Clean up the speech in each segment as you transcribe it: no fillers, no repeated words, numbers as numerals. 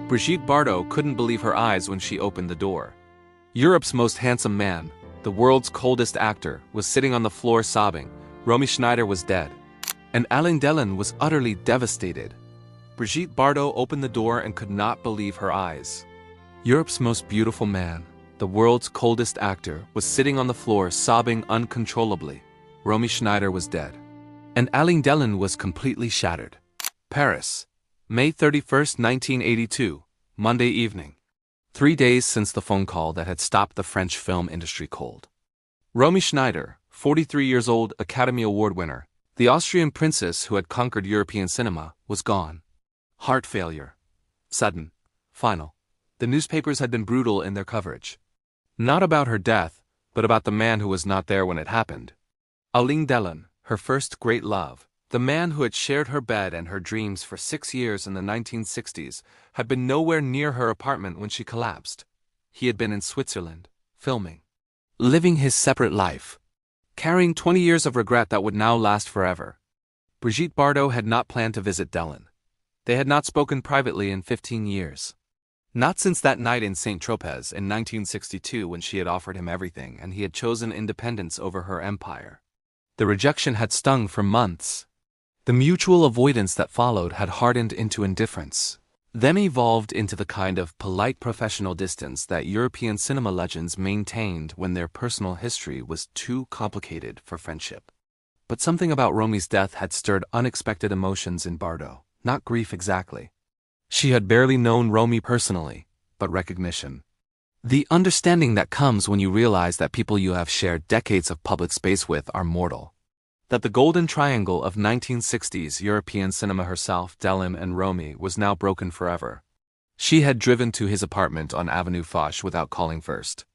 Brigitte Bardot couldn't believe her eyes when she opened the door. Europe's most handsome man, the world's coldest actor, was sitting on the floor sobbing. Romy Schneider was dead. And Alain Delon was utterly devastated. Brigitte Bardot opened the door and could not believe her eyes. Europe's most beautiful man, the world's coldest actor, was sitting on the floor sobbing uncontrollably. Romy Schneider was dead. And Alain Delon was completely shattered. Paris, May 31st, 1982, Monday evening. 3 days since the phone call that had stopped the French film industry cold. Romy Schneider, 43 years old, Academy Award winner, the Austrian princess who had conquered European cinema, was gone. Heart failure. Sudden. Final. The newspapers had been brutal in their coverage. Not about her death, but about the man who was not there when it happened. Alain Delon, her first great love, the man who had shared her bed and her dreams for 6 years in the 1960s, had been nowhere near her apartment when she collapsed. He had been in Switzerland, filming, living his separate life, carrying 20 years of regret that would now last forever. Brigitte Bardot had not planned to visit Delon. They had not spoken privately in 15 years. Not since that night in Saint-Tropez in 1962 when she had offered him everything and he had chosen independence over her empire. The rejection had stung for months. The mutual avoidance that followed had hardened into indifference, then evolved into the kind of polite professional distance that European cinema legends maintained when their personal history was too complicated for friendship. But something about Romy's death had stirred unexpected emotions in Bardot, not grief exactly. She had barely known Romy personally, but recognition. The understanding that comes when you realize that people you have shared decades of public space with are mortal. That the golden triangle of 1960s European cinema herself, Delon and Romy, was now broken forever. She had driven to his apartment on Avenue Foch without calling first,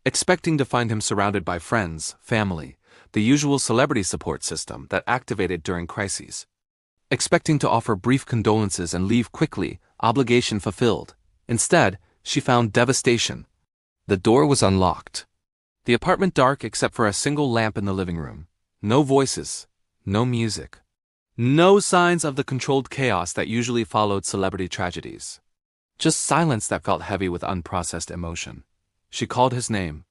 expecting to find him surrounded by friends, family, the usual celebrity support system that activated during crises. Expecting to offer brief condolences and leave quickly, obligation fulfilled. Instead, she found devastation. The door was unlocked. The apartment dark except for a single lamp in the living room. No voices, no music. No signs of the controlled chaos that usually followed celebrity tragedies. Just silence that felt heavy with unprocessed emotion. She called his name.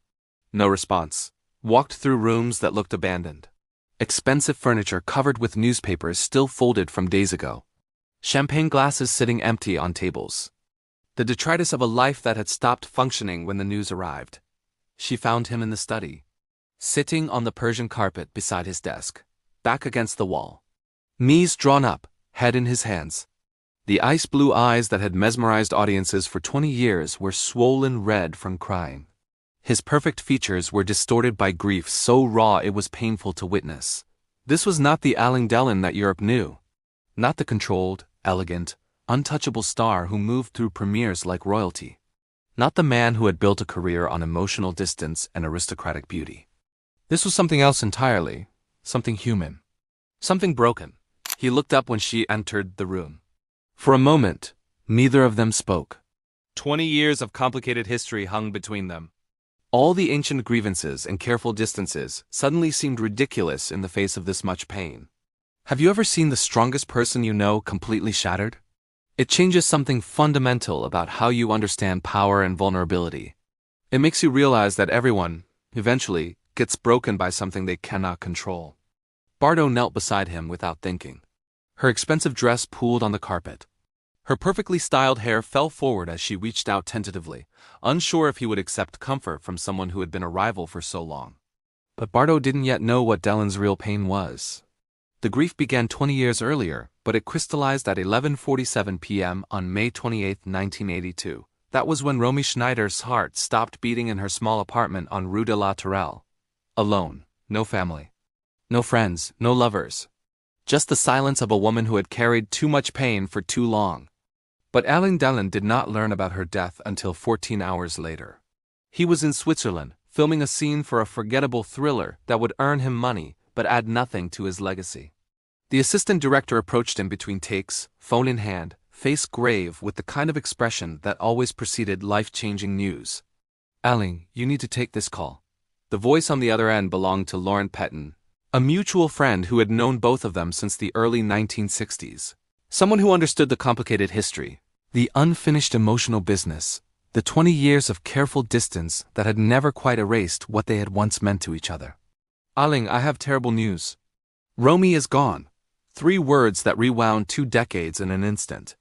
No response. Walked through rooms that looked abandoned. Expensive furniture covered with newspapers still folded from days ago. Champagne glasses sitting empty on tables. The detritus of a life that had stopped functioning when the news arrived. She found him in the study, sitting on the Persian carpet beside his desk, back against the wall. Knees drawn up, head in his hands. The ice-blue eyes that had mesmerized audiences for 20 years were swollen red from crying. His perfect features were distorted by grief so raw it was painful to witness. This was not the Alain Delon that Europe knew. Not the controlled, elegant, untouchable star who moved through premieres like royalty. Not the man who had built a career on emotional distance and aristocratic beauty. This was something else entirely, something human. Something broken. He looked up when she entered the room. For a moment, neither of them spoke. 20 years of complicated history hung between them. All the ancient grievances and careful distances suddenly seemed ridiculous in the face of this much pain. Have you ever seen the strongest person you know completely shattered? It changes something fundamental about how you understand power and vulnerability. It makes you realize that everyone, eventually, gets broken by something they cannot control. Bardot knelt beside him without thinking. Her expensive dress pooled on the carpet. Her perfectly styled hair fell forward as she reached out tentatively, unsure if he would accept comfort from someone who had been a rival for so long. But Bardot didn't yet know what Delon's real pain was. The grief began 20 years earlier, but it crystallized at 11:47 p.m. on May 28, 1982. That was when Romy Schneider's heart stopped beating in her small apartment on Rue de la Tourelle. Alone, no family, no friends, no lovers. Just the silence of a woman who had carried too much pain for too long. But Alain Delon did not learn about her death until 14 hours later. He was in Switzerland, filming a scene for a forgettable thriller that would earn him money but add nothing to his legacy. The assistant director approached him between takes, phone in hand, face grave with the kind of expression that always preceded life-changing news. Alain, you need to take this call. The voice on the other end belonged to Laurent Petain, a mutual friend who had known both of them since the early 1960s. Someone who understood the complicated history, The unfinished emotional business, the 20 years of careful distance that had never quite erased what they had once meant to each other. Alain, I have terrible news. Romy is gone. 3 words that rewound 2 decades in an instant.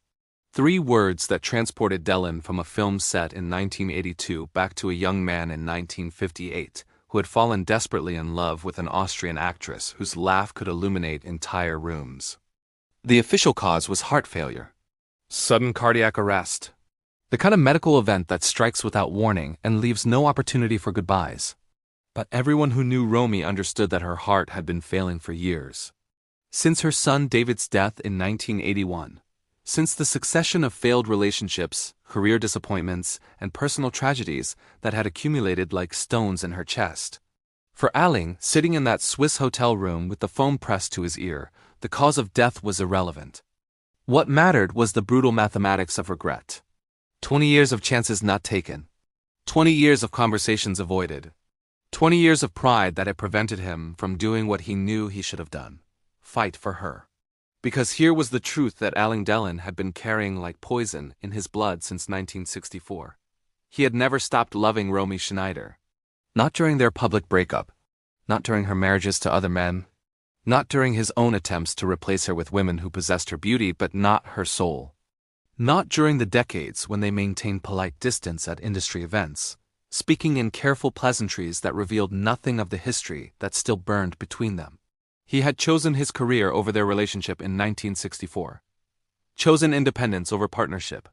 3 words that transported Delon from a film set in 1982 back to a young man in 1958 who had fallen desperately in love with an Austrian actress whose laugh could illuminate entire rooms. The official cause was heart failure. Sudden cardiac arrest. The kind of medical event that strikes without warning and leaves no opportunity for goodbyes. But everyone who knew Romy understood that her heart had been failing for years. Since her son David's death in 1981. Since the succession of failed relationships, career disappointments, and personal tragedies that had accumulated like stones in her chest. For Alain, sitting in that Swiss hotel room with the phone pressed to his ear, the cause of death was irrelevant. What mattered was the brutal mathematics of regret. 20 years of chances not taken. 20 years of conversations avoided. 20 years of pride that had prevented him from doing what he knew he should have done. Fight for her. Because here was the truth that Alain Delon had been carrying like poison in his blood since 1964. He had never stopped loving Romy Schneider. Not during their public breakup. Not during her marriages to other men. Not during his own attempts to replace her with women who possessed her beauty but not her soul. Not during the decades when they maintained polite distance at industry events, speaking in careful pleasantries that revealed nothing of the history that still burned between them. He had chosen his career over their relationship in 1964. Chosen independence over partnership.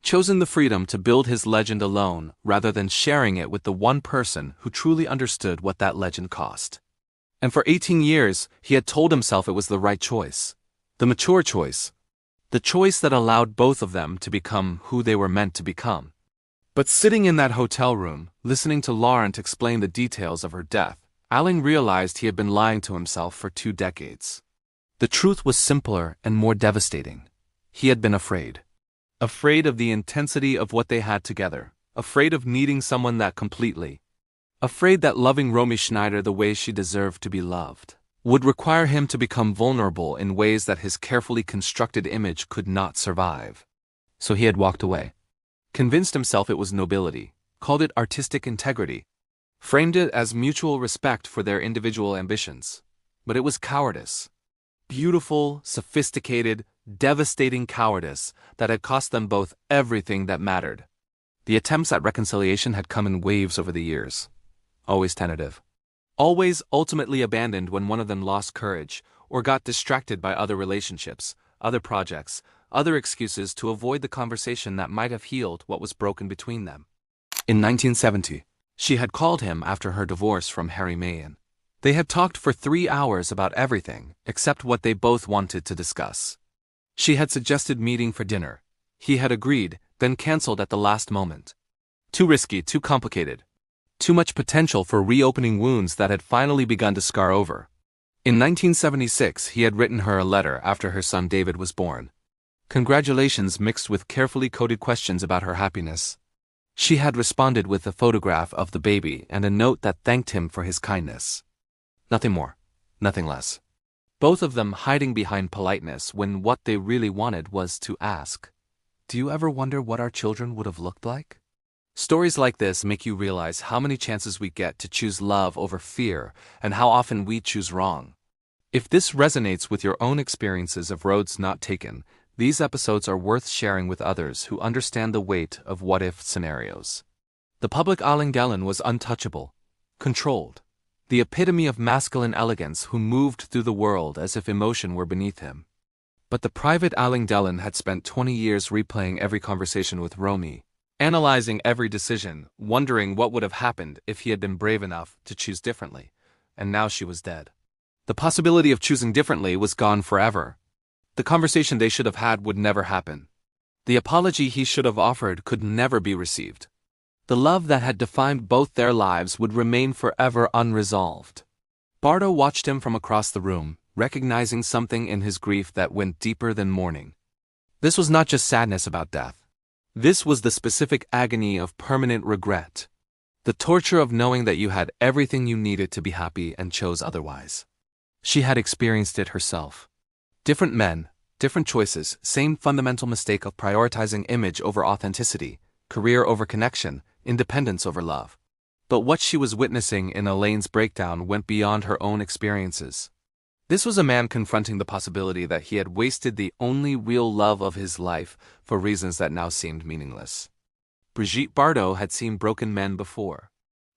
Chosen the freedom to build his legend alone rather than sharing it with the one person who truly understood what that legend cost. And for 18 years, he had told himself it was the right choice. The mature choice. The choice that allowed both of them to become who they were meant to become. But sitting in that hotel room, listening to Laurent explain the details of her death, Alain realized he had been lying to himself for 2 decades. The truth was simpler and more devastating. He had been afraid. Afraid of the intensity of what they had together. Afraid of needing someone that completely. Afraid that loving Romy Schneider the way she deserved to be loved would require him to become vulnerable in ways that his carefully constructed image could not survive. So he had walked away. Convinced himself it was nobility. Called it artistic integrity. Framed it as mutual respect for their individual ambitions. But it was cowardice. Beautiful, sophisticated, devastating cowardice that had cost them both everything that mattered. The attempts at reconciliation had come in waves over the years. Always tentative. Always ultimately abandoned when one of them lost courage or got distracted by other relationships, other projects, other excuses to avoid the conversation that might have healed what was broken between them. In 1970, she had called him after her divorce from Harry Mayen. They had talked for 3 hours about everything except what they both wanted to discuss. She had suggested meeting for dinner. He had agreed, then cancelled at the last moment. Too risky, too complicated. Too much potential for reopening wounds that had finally begun to scar over. In 1976, he had written her a letter after her son David was born. Congratulations mixed with carefully coded questions about her happiness. She had responded with a photograph of the baby and a note that thanked him for his kindness. Nothing more, nothing less. Both of them hiding behind politeness when what they really wanted was to ask, "Do you ever wonder what our children would have looked like?" Stories like this make you realize how many chances we get to choose love over fear and how often we choose wrong. If this resonates with your own experiences of roads not taken, these episodes are worth sharing with others who understand the weight of what-if scenarios. The public Alain Delon was untouchable, controlled, the epitome of masculine elegance who moved through the world as if emotion were beneath him. But the private Alain Delon had spent 20 years replaying every conversation with Romy, analyzing every decision, wondering what would have happened if he had been brave enough to choose differently, and now she was dead. The possibility of choosing differently was gone forever. The conversation they should have had would never happen. The apology he should have offered could never be received. The love that had defined both their lives would remain forever unresolved. Bardot watched him from across the room, recognizing something in his grief that went deeper than mourning. This was not just sadness about death. This was the specific agony of permanent regret. The torture of knowing that you had everything you needed to be happy and chose otherwise. She had experienced it herself. Different men, Different choices, same fundamental mistake of prioritizing image over authenticity, career over connection, independence over love. But what she was witnessing in Elaine's breakdown went beyond her own experiences. This was a man confronting the possibility that he had wasted the only real love of his life for reasons that now seemed meaningless. Brigitte Bardot had seen broken men before.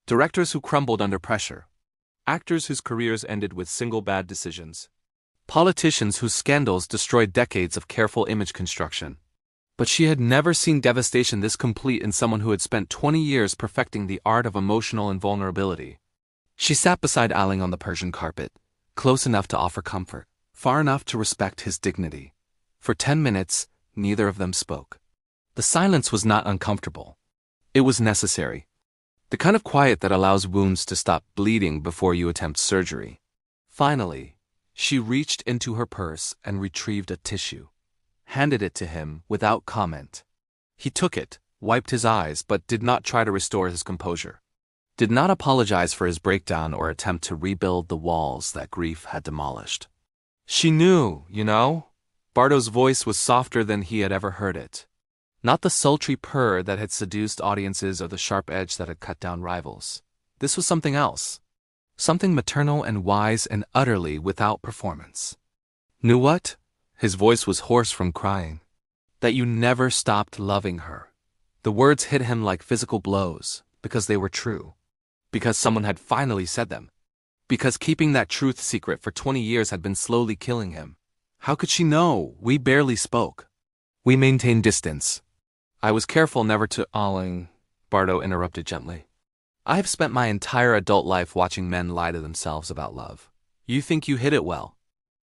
Directors who crumbled under pressure. Actors whose careers ended with single bad decisions. Politicians whose scandals destroyed decades of careful image construction. But she had never seen devastation this complete in someone who had spent 20 years perfecting the art of emotional invulnerability. She sat beside Alain on the Persian carpet, close enough to offer comfort, far enough to respect his dignity. For 10 minutes, neither of them spoke. The silence was not uncomfortable. It was necessary. The kind of quiet that allows wounds to stop bleeding before you attempt surgery. Finally, she reached into her purse and retrieved a tissue. Handed it to him without comment. He took it, wiped his eyes, but did not try to restore his composure. Did not apologize for his breakdown or attempt to rebuild the walls that grief had demolished. She knew, you know? Bardot's voice was softer than he had ever heard it. Not the sultry purr that had seduced audiences or the sharp edge that had cut down rivals. This was something else. Something maternal and wise and utterly without performance. Knew what? His voice was hoarse from crying. That you never stopped loving her. The words hit him like physical blows, because they were true. Because someone had finally said them. Because keeping that truth secret for 20 years had been slowly killing him. How could she know? We barely spoke. We maintained distance. I was careful never to— Alain, Bardot interrupted gently. I have spent my entire adult life watching men lie to themselves about love. You think you hid it well.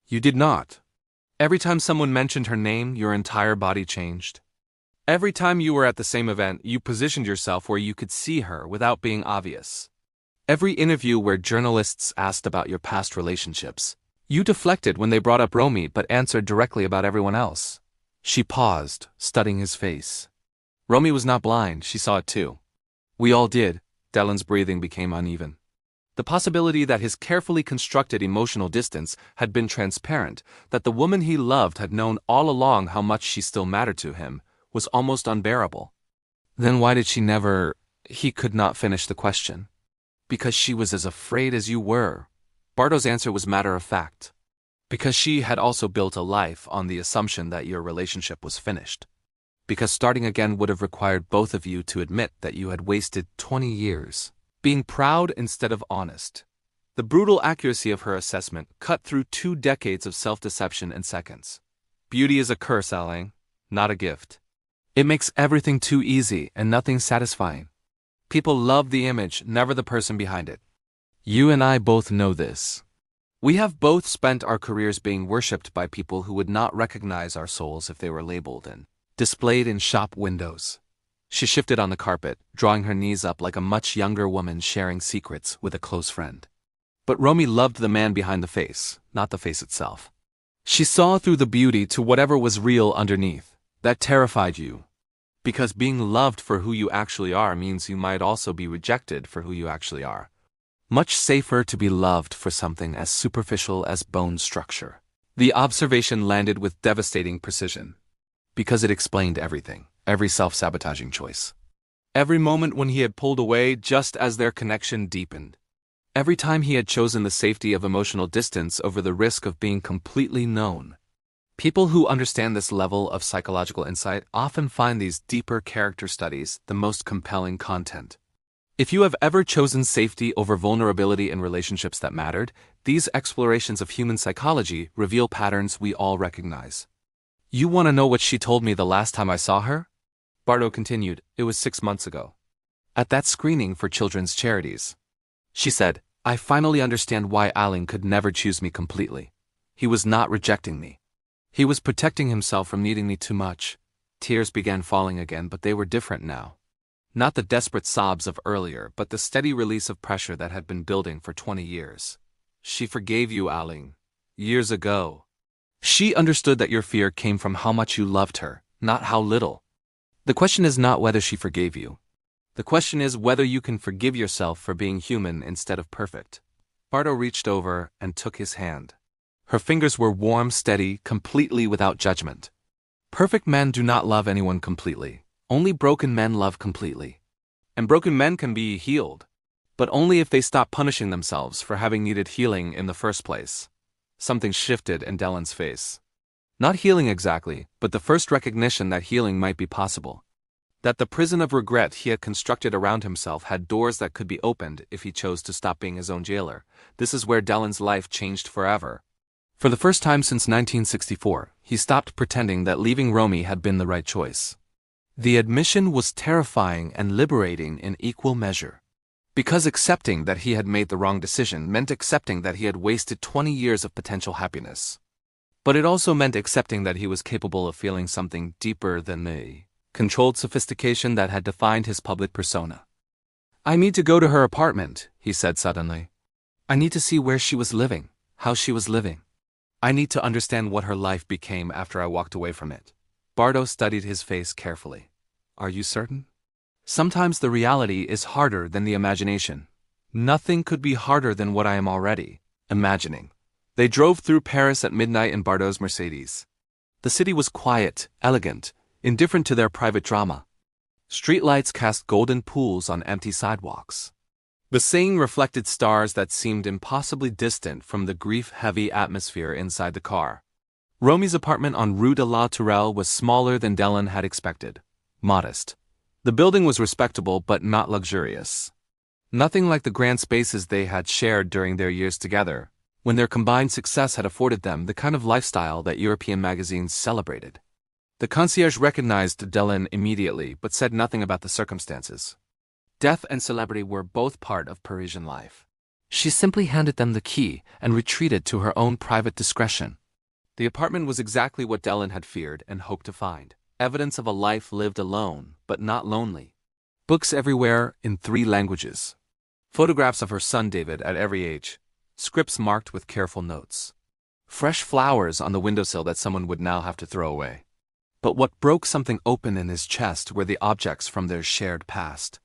You did not. Every time someone mentioned her name, your entire body changed. Every time you were at the same event, you positioned yourself where you could see her without being obvious. Every interview where journalists asked about your past relationships, you deflected when they brought up Romy but answered directly about everyone else. She paused, studying his face. Romy was not blind, she saw it too. We all did. Delon's breathing became uneven. The possibility that his carefully constructed emotional distance had been transparent, that the woman he loved had known all along how much she still mattered to him, was almost unbearable. Then why did she never— He could not finish the question. Because she was as afraid as you were. Bardot's answer was matter of fact. Because she had also built a life on the assumption that your relationship was finished. Because starting again would have required both of you to admit that you had wasted 20 years. Being proud instead of honest. The brutal accuracy of her assessment cut through 2 decades of self-deception in seconds. Beauty is a curse, Alain, not a gift. It makes everything too easy and nothing satisfying. People love the image, never the person behind it. You and I both know this. We have both spent our careers being worshipped by people who would not recognize our souls if they were labeled and displayed in shop windows. She shifted on the carpet, drawing her knees up like a much younger woman sharing secrets with a close friend. But Romy loved the man behind the face, not the face itself. She saw through the beauty to whatever was real underneath. That terrified you. Because being loved for who you actually are means you might also be rejected for who you actually are. Much safer to be loved for something as superficial as bone structure. The observation landed with devastating precision. Because it explained everything, every self-sabotaging choice. Every moment when he had pulled away just as their connection deepened. Every time he had chosen the safety of emotional distance over the risk of being completely known. People who understand this level of psychological insight often find these deeper character studies the most compelling content. If you have ever chosen safety over vulnerability in relationships that mattered, these explorations of human psychology reveal patterns we all recognize. You want to know what she told me the last time I saw her? Bardot continued, it was 6 months ago. At that screening for children's charities. She said, I finally understand why Alain could never choose me completely. He was not rejecting me. He was protecting himself from needing me too much. Tears began falling again, but they were different now. Not the desperate sobs of earlier, but the steady release of pressure that had been building for 20 years. She forgave you, Alain. Years ago. She understood that your fear came from how much you loved her, not how little. The question is not whether she forgave you. The question is whether you can forgive yourself for being human instead of perfect. Bardot reached over and took his hand. Her fingers were warm, steady, completely without judgment. Perfect men do not love anyone completely. Only broken men love completely. And broken men can be healed, but only if they stop punishing themselves for having needed healing in the first place. Something shifted in Delon's face. Not healing exactly, but the first recognition that healing might be possible. That the prison of regret he had constructed around himself had doors that could be opened if he chose to stop being his own jailer. This is where Delon's life changed forever. For the first time since 1964, he stopped pretending that leaving Romy had been the right choice. The admission was terrifying and liberating in equal measure. Because accepting that he had made the wrong decision meant accepting that he had wasted 20 years of potential happiness. But it also meant accepting that he was capable of feeling something deeper than the controlled sophistication that had defined his public persona. "I need to go to her apartment," he said suddenly. "I need to see where she was living, how she was living. I need to understand what her life became after I walked away from it." Bardot studied his face carefully. "Are you certain?" "Sometimes the reality is harder than the imagination." "Nothing could be harder than what I am already imagining." They drove through Paris at midnight in Bardot's Mercedes. The city was quiet, elegant, indifferent to their private drama. Streetlights cast golden pools on empty sidewalks. The Seine reflected stars that seemed impossibly distant from the grief-heavy atmosphere inside the car. Romy's apartment on Rue de la Tourelle was smaller than Delon had expected. Modest. The building was respectable but not luxurious. Nothing like the grand spaces they had shared during their years together, when their combined success had afforded them the kind of lifestyle that European magazines celebrated. The concierge recognized Delon immediately but said nothing about the circumstances. Death and celebrity were both part of Parisian life. She simply handed them the key and retreated to her own private discretion. The apartment was exactly what Delon had feared and hoped to find. Evidence of a life lived alone, but not lonely. Books everywhere in 3 languages. Photographs of her son David at every age. Scripts marked with careful notes. Fresh flowers on the windowsill that someone would now have to throw away. But what broke something open in his chest were the objects from their shared past.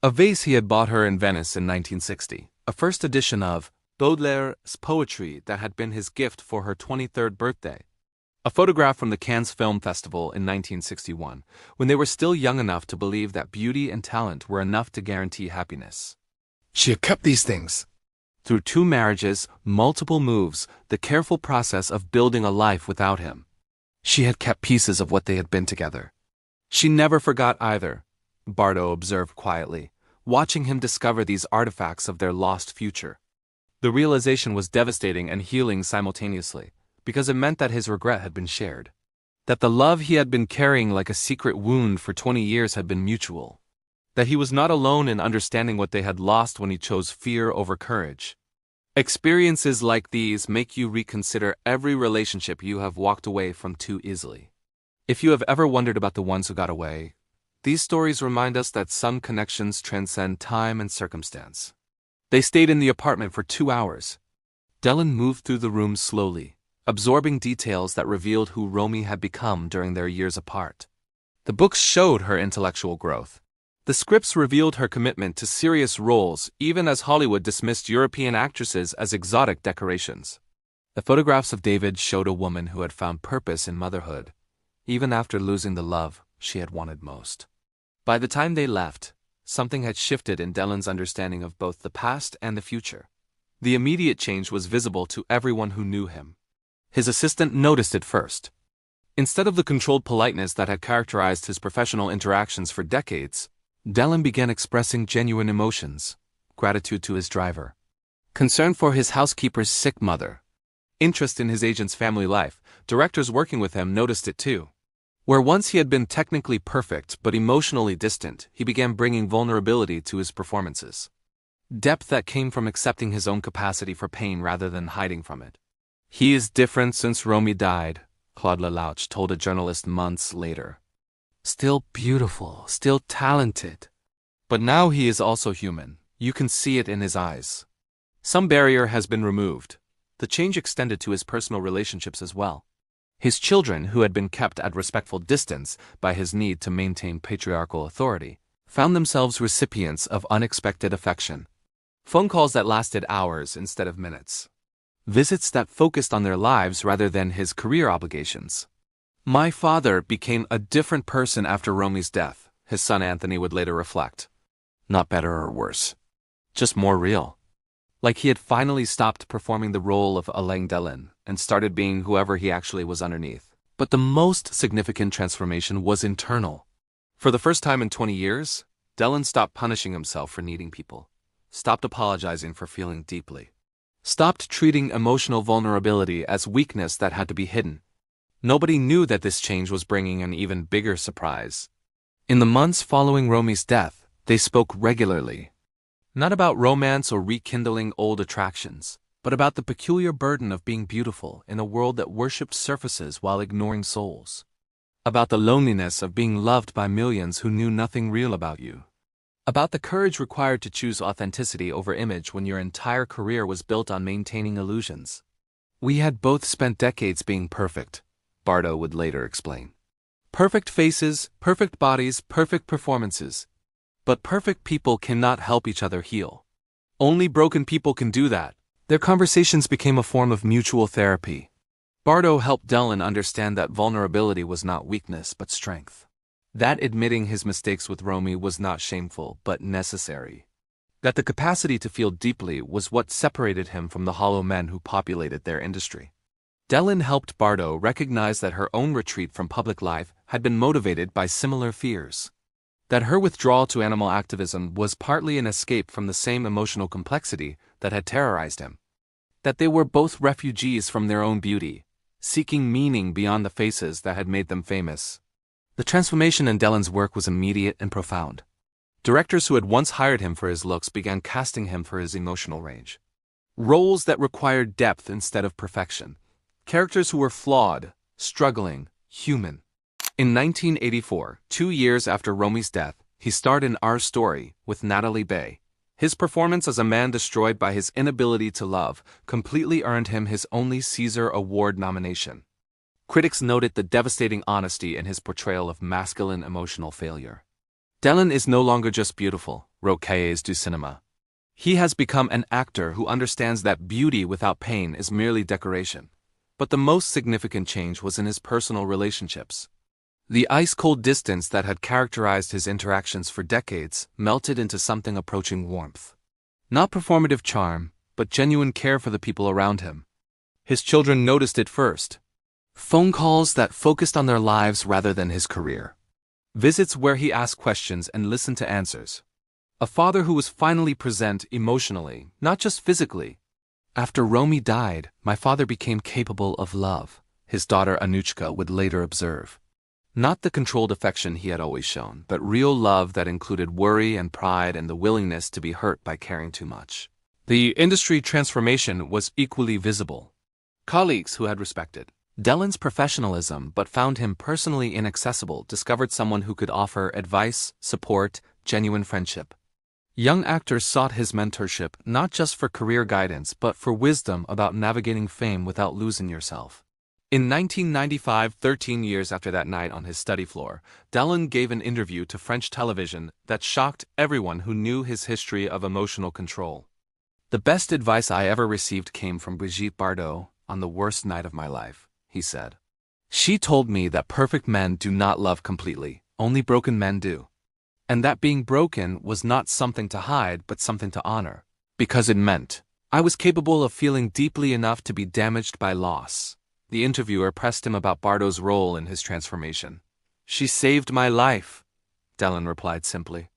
A vase he had bought her in Venice in 1960, a first edition of Baudelaire's poetry that had been his gift for her 23rd birthday. A photograph from the Cannes Film Festival in 1961, when they were still young enough to believe that beauty and talent were enough to guarantee happiness. She had kept these things. Through 2 marriages, multiple moves, the careful process of building a life without him. She had kept pieces of what they had been together. She never forgot either, Bardot observed quietly, watching him discover these artifacts of their lost future. The realization was devastating and healing simultaneously, because it meant that his regret had been shared. That the love he had been carrying like a secret wound for 20 years had been mutual. That he was not alone in understanding what they had lost when he chose fear over courage. Experiences like these make you reconsider every relationship you have walked away from too easily. If you have ever wondered about the ones who got away, these stories remind us that some connections transcend time and circumstance. They stayed in the apartment for 2 hours. Delon moved through the room slowly, absorbing details that revealed who Romy had become during their years apart. The books showed her intellectual growth. The scripts revealed her commitment to serious roles, even as Hollywood dismissed European actresses as exotic decorations. The photographs of David showed a woman who had found purpose in motherhood, even after losing the love she had wanted most. By the time they left, something had shifted in Delon's understanding of both the past and the future. The immediate change was visible to everyone who knew him. His assistant noticed it first. Instead of the controlled politeness that had characterized his professional interactions for decades, Delon began expressing genuine emotions, gratitude to his driver, concern for his housekeeper's sick mother, interest in his agent's family life. Directors working with him noticed it too. Where once he had been technically perfect but emotionally distant, he began bringing vulnerability to his performances. Depth that came from accepting his own capacity for pain rather than hiding from it. "He is different since Romy died," Claude Lelouch told a journalist months later. "Still beautiful, still talented. But now he is also human. You can see it in his eyes." Some barrier has been removed. The change extended to his personal relationships as well. His children, who had been kept at respectful distance by his need to maintain patriarchal authority, found themselves recipients of unexpected affection. Phone calls that lasted hours instead of minutes. visits that focused on their lives rather than his career obligations. My father became a different person after Romy's death, his son Anthony would later reflect. Not better or worse. Just more real. Like he had finally stopped performing the role of Alain Delon and started being whoever he actually was underneath. But the most significant transformation was internal. For the first time in 20 years, Delon stopped punishing himself for needing people, stopped apologizing for feeling deeply, stopped treating emotional vulnerability as weakness that had to be hidden. Nobody knew that this change was bringing an even bigger surprise. In the months following Romy's death, they spoke regularly. Not about romance or rekindling old attractions, but about the peculiar burden of being beautiful in a world that worshipped surfaces while ignoring souls. About the loneliness of being loved by millions who knew nothing real about you. About the courage required to choose authenticity over image when your entire career was built on maintaining illusions. We had both spent decades being perfect, Bardot would later explain. Perfect faces, perfect bodies, perfect performances. But perfect people cannot help each other heal. Only broken people can do that. Their conversations became a form of mutual therapy. Bardot helped Delon understand that vulnerability was not weakness but strength. That admitting his mistakes with Romy was not shameful but necessary. That the capacity to feel deeply was what separated him from the hollow men who populated their industry. Delon helped Bardot recognize that her own retreat from public life had been motivated by similar fears. That her withdrawal to animal activism was partly an escape from the same emotional complexity that had terrorized him. That they were both refugees from their own beauty, seeking meaning beyond the faces that had made them famous. The transformation in Delon's work was immediate and profound. Directors who had once hired him for his looks began casting him for his emotional range. Roles that required depth instead of perfection. Characters who were flawed, struggling, human. In 1984, 2 years after Romy's death, he starred in Our Story with Natalie Bay. His performance as a man destroyed by his inability to love completely earned him his only Caesar Award nomination. Critics noted the devastating honesty in his portrayal of masculine emotional failure. Delon is no longer just beautiful, wrote Cahiers du Cinéma. He has become an actor who understands that beauty without pain is merely decoration. But the most significant change was in his personal relationships. The ice-cold distance that had characterized his interactions for decades melted into something approaching warmth. Not performative charm, but genuine care for the people around him. His children noticed it first. Phone calls that focused on their lives rather than his career. Visits where he asked questions and listened to answers. A father who was finally present emotionally, not just physically. After Romy died, my father became capable of love, his daughter Anushka would later observe. Not the controlled affection he had always shown, but real love that included worry and pride and the willingness to be hurt by caring too much. The industry transformation was equally visible. Colleagues who had respected Delon's professionalism but found him personally inaccessible discovered someone who could offer advice, support, genuine friendship. Young actors sought his mentorship not just for career guidance but for wisdom about navigating fame without losing yourself. In 1995, 13 years after that night on his study floor, Delon gave an interview to French television that shocked everyone who knew his history of emotional control. The best advice I ever received came from Brigitte Bardot on the worst night of my life, he said. She told me that perfect men do not love completely, only broken men do. And that being broken was not something to hide but something to honor, because it meant I was capable of feeling deeply enough to be damaged by loss. The interviewer pressed him about Bardot's role in his transformation. She saved my life, Delon replied simply.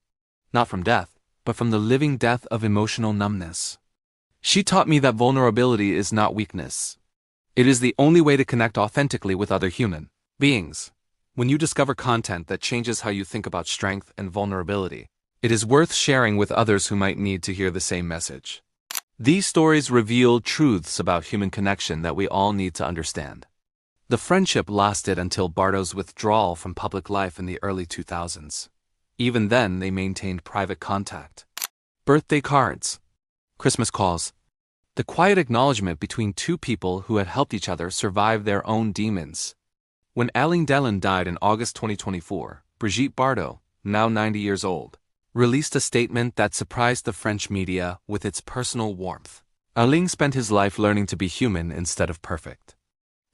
Not from death, but from the living death of emotional numbness. She taught me that vulnerability is not weakness. It is the only way to connect authentically with other human beings. When you discover content that changes how you think about strength and vulnerability, it is worth sharing with others who might need to hear the same message. These stories reveal truths about human connection that we all need to understand. The friendship lasted until Bardot's withdrawal from public life in the early 2000s. Even then, they maintained private contact. Birthday cards, Christmas calls. The quiet acknowledgement between two people who had helped each other survive their own demons. When Alain Delon died in August 2024, Brigitte Bardot, now 90 years old, released a statement that surprised the French media with its personal warmth. Alain spent his life learning to be human instead of perfect.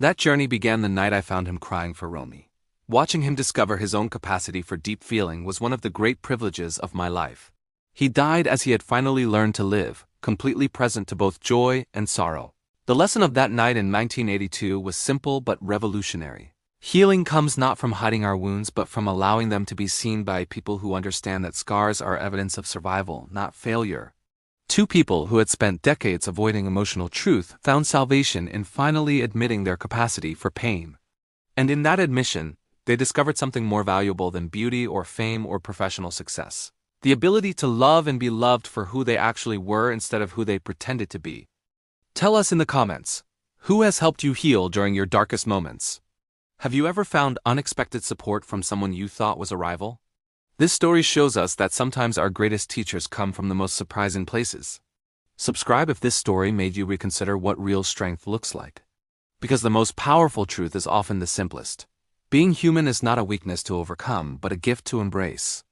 That journey began the night I found him crying for Romy. Watching him discover his own capacity for deep feeling was one of the great privileges of my life. He died as he had finally learned to live, completely present to both joy and sorrow. The lesson of that night in 1982 was simple but revolutionary. Healing comes not from hiding our wounds but from allowing them to be seen by people who understand that scars are evidence of survival, not failure. Two people who had spent decades avoiding emotional truth found salvation in finally admitting their capacity for pain. And in that admission, they discovered something more valuable than beauty or fame or professional success. The ability to love and be loved for who they actually were instead of who they pretended to be. Tell us in the comments, who has helped you heal during your darkest moments? Have you ever found unexpected support from someone you thought was a rival? This story shows us that sometimes our greatest teachers come from the most surprising places. Subscribe if this story made you reconsider what real strength looks like. Because the most powerful truth is often the simplest. Being human is not a weakness to overcome, but a gift to embrace.